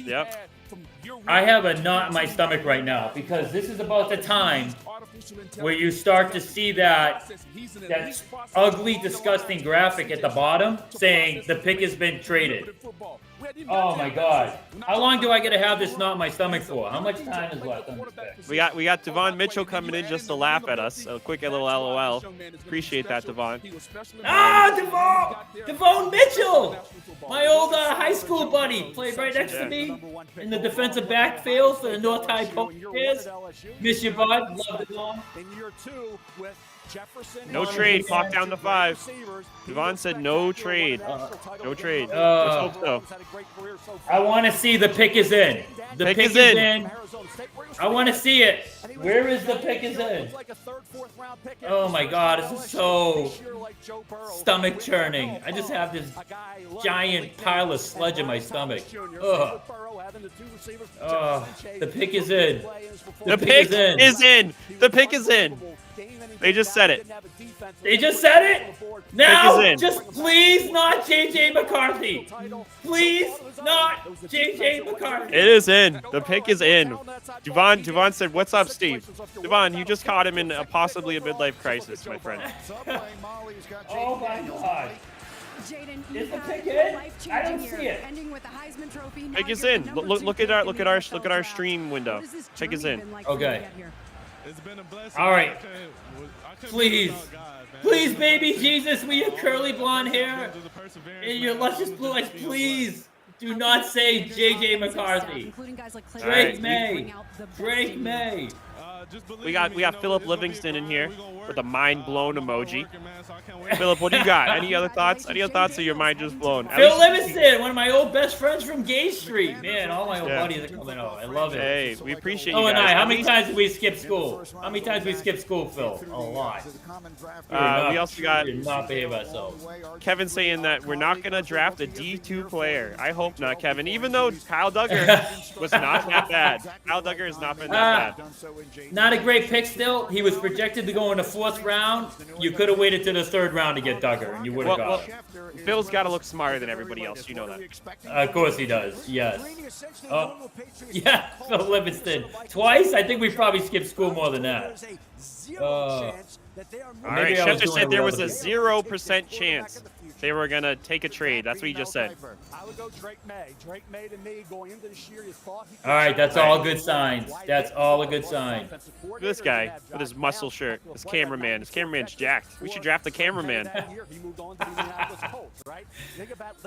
Yep. I have a knot in my stomach right now because this is about the time where you start to see that ugly, disgusting graphic at the bottom saying the pick has been traded. Oh my God! How long do I get to have this knot in my stomach for? How much time is left on this pick? We got Devon Mitchell coming in just to laugh at us. A quick little LOL. Appreciate that, Devon. Devon Mitchell, my old high school buddy, played right next to me in the defensive backfield for the North High Bears. Miss you, bud. Love Devon. No trade. Clock down to 5. Devon said no trade. No trade. Let's hope so. I want to see the pick is in. The Pick pick is is in. in. I want to see it. Where is the pick is in? Oh my God, this is so stomach churning. I just have this giant pile of sludge in my stomach. Ugh. The pick is in. The pick is in. The pick is in. They just said it. They just said it? Now, in. just please not J.J. McCarthy. Please not J.J. McCarthy. It is in. The pick is in. Devon said, "What's up, Steve?" Devon, you just caught him in possibly a midlife crisis, my friend. Oh my God. Jaden, Is you the had pick a in? life-changing I don't year, see it. ending with the Heisman Trophy. Now Pick is you're the in. number Look 2 at our pick in the NFL look at our draft. stream window. What has this Pick is journey in. been like for you to Okay. get here? All right. Please. Please, baby Jesus, with your curly blonde hair and your luscious blue eyes, please do not say J.J. McCarthy. Including guys like Clay Drake Thompson, May. bring out the best Drake in you. May. We got Philip Livingston in here with a mind blown emoji. Philip, what do you got? Any other thoughts? Any other thoughts, or your mind just blown? At Phil least- Livingston, one of my old best friends from Gay Street. Man, all my old buddies are coming out. I love it. Hey, we appreciate you Oh, and guys. how At many least- times did we skip school? How many times we skip school, Phil? A lot. We also got We did not behave ourselves. Kevin saying that we're not going to draft a D2 player. I hope not, Kevin. Even though Kyle Duggar was not that bad. Kyle Duggar has not been that bad. Not a great pick still. He was projected to go in the 4th round. You could have waited to the 3rd round to get Duggar, and you would have Well, got him. Phil's got to look smarter than everybody else. You know that. Of course he does. Yes. Yeah, Phil Livingston. Twice? I think we probably skipped school more than that. All Maybe right, I was Schefter doing said it there was a relevant. 0% chance they were going to take a trade. That's what he just said. I would go Drake May. Drake May to me going into this year, you thought he could All right, that's shoot all the good signs. That's all a good sign. Look at this guy with his muscle shirt. This cameraman. This cameraman's jacked. We should draft the cameraman.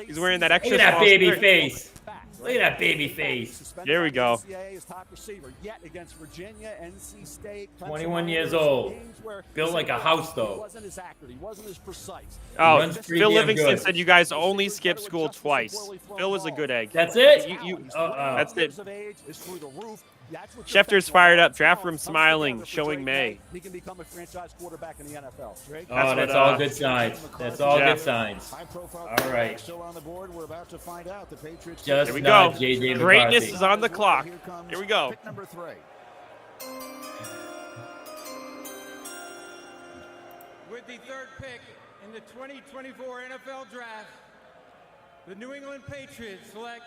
He's wearing that Look extra at that small baby shirt. face. Look at that baby face. There we go. 21 years old. Built like a house, though. Oh, runs pretty Phil damn Livingston good. said you guys only skip school twice. Phil was a good egg. That's it? That's it. Schefter's fired up. Draft room smiling, showing May. He can become a franchise quarterback in the NFL. Drake, Oh, that's all good signs. That's all Yeah. good signs. All right. still on the board. We're about to find out. The Patriots Just Here we not go. J.J. Greatness McCarthy. is on the clock. Here comes Here we go. pick number 3. With the 3rd pick in the 2024 NFL Draft, the New England Patriots select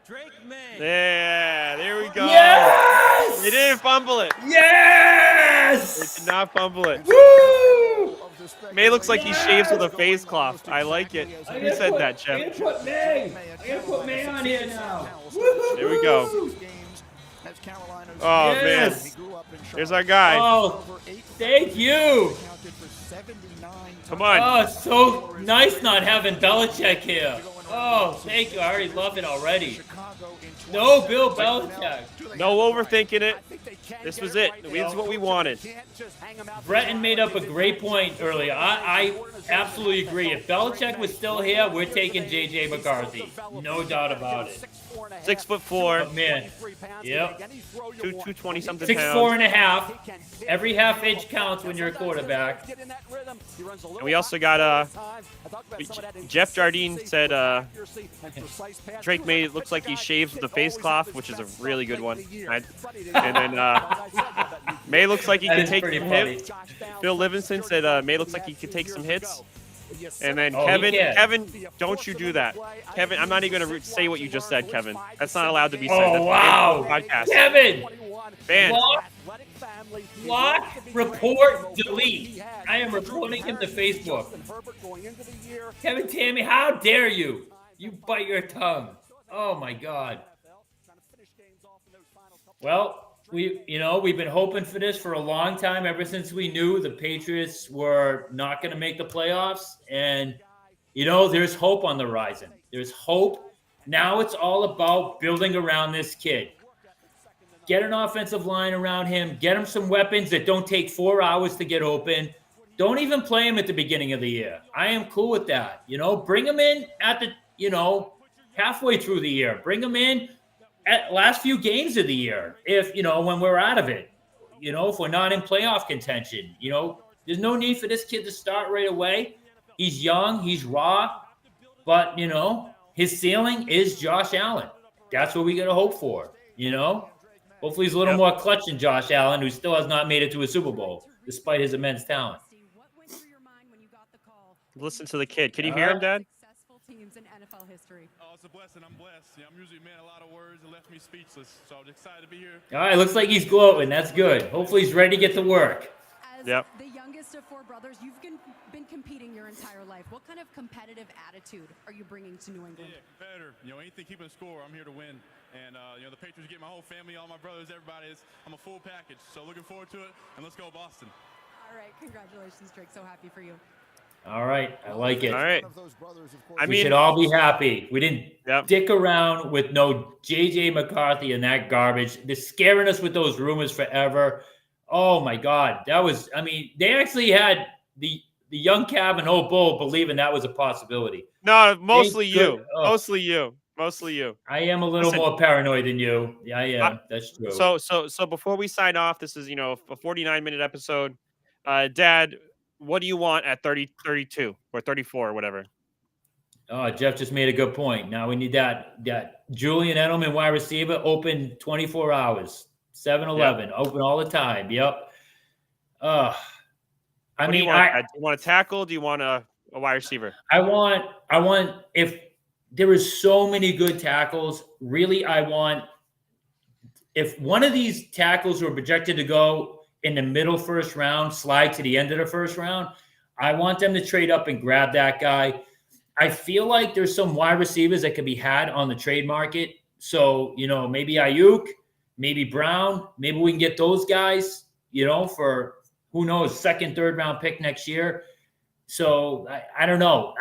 Drake May. Yeah, there we go. Yes! They didn't fumble it. They Yes! did not fumble it. Woo! May looks like he shaves with a face cloth. I like it. Who said that, I'm Jeff? gonna put May. I'm gonna put May on here now. There we go. Oh, Yes. man. There's our guy. Oh, thank you. Come on. Oh, it's so nice not having Belichick here. Oh, thank you. I already love it already. No Bill Belichick. No overthinking it. This was it. This is what we wanted. Breton made up a great point earlier. I absolutely agree. If Belichick was still here, we're taking J.J. McCarthy. No doubt about it. 6'4", But man, yep. 220 something 6'4" and a pounds. half. Every half inch counts when you're a quarterback. And we also got Jeff Jardine said Drake May looks like he shaves with a face cloth, which is a really good one. And then May looks like he That can is take pretty some funny. hits. Phil Livingston said May looks like he could take some hits. And then Oh, he can. Kevin, don't you do that. Kevin, I'm not even going to say what you just said, Kevin. That's not allowed to be said. Oh, That's wow. podcast. Kevin! Ban. Block, report, delete. I am reporting him to Facebook. Kevin Tammy, how dare you? You bite your tongue. Oh my God. Well, we've been hoping for this for a long time, ever since we knew the Patriots were not going to make the playoffs. And, there's hope on the horizon. There's hope. Now it's all about building around this kid. Get an offensive line around him. Get him some weapons that don't take 4 hours to get open. Don't even play him at the beginning of the year. I am cool with that. Bring him in at the, halfway through the year. Bring him in at last few games of the year. If, when we're out of it, if we're not in playoff contention, there's no need for this kid to start right away. He's young. He's raw. But, his ceiling is Josh Allen. That's what we got to hope for, Hopefully he's a little more clutch than Josh Allen, who still has not made it to a Super Bowl, despite his immense talent. Listen to the kid. Can you hear him, Dad? Successful teams in NFL history. Oh, it's a blessing. I'm blessed. Yeah, I'm usually a man a lot of words and left me speechless. So I'm excited to be here. All right, looks like he's gloating. That's good. Hopefully he's ready to get to work. As Yep. the youngest of 4 brothers, you've been competing your entire life. What kind of competitive attitude are you bringing to New England? Yeah, competitor. Anything keeping score, I'm here to win. And, the Patriots get my whole family, all my brothers, everybody. I'm a full package. So looking forward to it. And let's go, Boston. All right, congratulations, Drake. So happy for you. All right. I like it. All right. I We mean, should all be happy. We didn't Yep. dick around with no JJ McCarthy and that garbage. They're scaring us with those rumors forever. Oh my God. That was, I mean, they actually had the young Calvin Bull believing that was a possibility. no, mostly Thank you. good- oh. Mostly you. I am a little Listen, more paranoid than you. Yeah, I am. That's true. So before we sign off, this is, a 49-minute episode. Dad, what do you want at 30, 32 or 34 or whatever? Oh, Jeff just made a good point. Now we need that Julian Edelman wide receiver open 24 hours, 7-Eleven, open all the time. Yep. What do you want, Dad? Do you want a tackle? Do you want a wide receiver? I want if there is so many good tackles, really I want if one of these tackles were projected to go in the middle first round, slide to the end of the first round, I want them to trade up and grab that guy. I feel like there's some wide receivers that could be had on the trade market. So, maybe Ayuk, maybe Brown, maybe we can get those guys, for who knows, second, third round pick next year. So I don't know.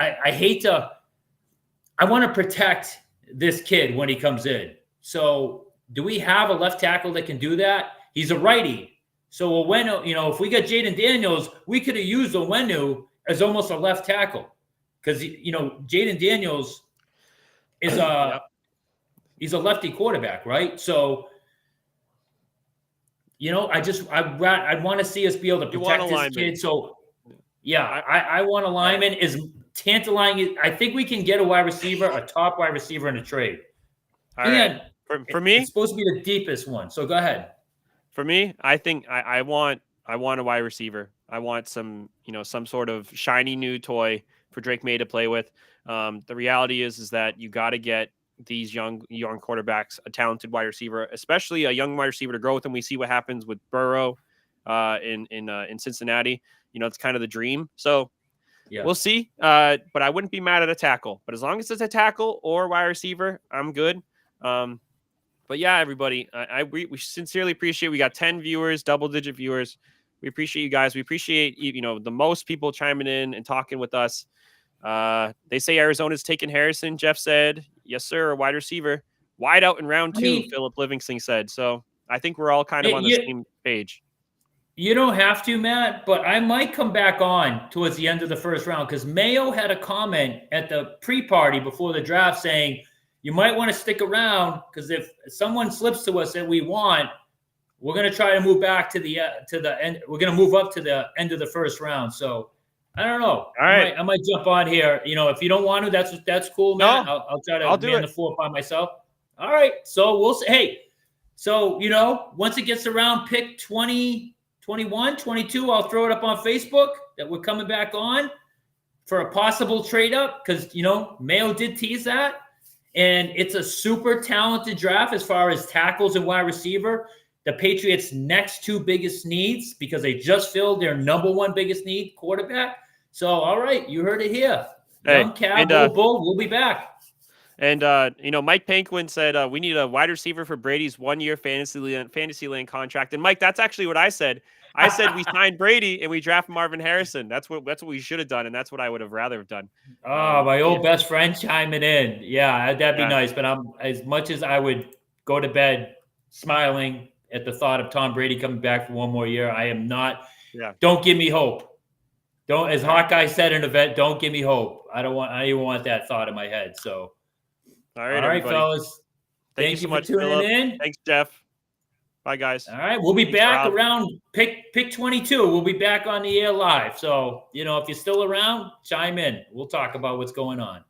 I want to protect this kid when he comes in. So do we have a left tackle that can do that? He's a righty. So Owenu, if we got Jaden Daniels, we could have used Owenu as almost a left tackle. Because, Jaden Daniels is he's a lefty quarterback, right? So, I want to see us be able to protect this kid. So, yeah, I want a lineman is tantalizing. I think we can get a wide receiver, a top wide receiver in a trade. All right. For me, it's supposed to be the deepest one. So go ahead. For me, I think I want a wide receiver. I want some sort of shiny new toy for Drake May to play with. The reality is that you got to get these young quarterbacks a talented wide receiver, especially a young wide receiver to grow with them. We see what happens with Burrow in Cincinnati. It's kind of the dream. So we'll see. But I wouldn't be mad at a tackle. But as long as it's a tackle or wide receiver, I'm good. But yeah, everybody, we sincerely appreciate. We got 10 viewers, double-digit viewers. We appreciate you guys. We appreciate the most people chiming in and talking with us. They say Arizona's taking Harrison. Jeff said, yes, sir, a wide receiver. Wide out in round 2, Philip Livingston said. So I think we're all kind of on the same page. You don't have to, Matt, but I might come back on towards the end of the first round because Mayo had a comment at the pre-party before the draft saying you might want to stick around because if someone slips to us that we want, we're going to try to move back to the end. We're going to move up to the end of the first round. So I don't know. All right. I might jump on here. If you don't want to, that's cool, man. No, I'll try to man the fort by myself. All right. So we'll say, hey, so, once it gets around pick 20, 21, 22, I'll throw it up on Facebook that we're coming back on for a possible trade up because, Mayo did tease that. And it's a super talented draft as far as tackles and wide receiver. The Patriots' next 2 biggest needs because they just filled their number 1 biggest need, quarterback. So, all right, you heard it here. Young Cab, Bull, we'll be back. And, Mike Panquin said we need a wide receiver for Brady's 1-year Fantasyland contract. And, Mike, that's actually what I said. I said we signed Brady and we draft Marvin Harrison. That's what we should have done, and that's what I would have rather have done. Oh, my old best friend chiming in. Yeah, that'd be nice. But as much as I would go to bed smiling at the thought of Tom Brady coming back for 1 more year, I am not. Yeah. Don't give me hope. Don't, as Hawkeye said in an event, don't give me hope. I even want that thought in my head. So, all right, fellas. Thank you so much for tuning in. Thanks, Jeff. Bye, guys. All right, we'll be back around pick 22. We'll be back on the air live. So, if you're still around, chime in. We'll talk about what's going on.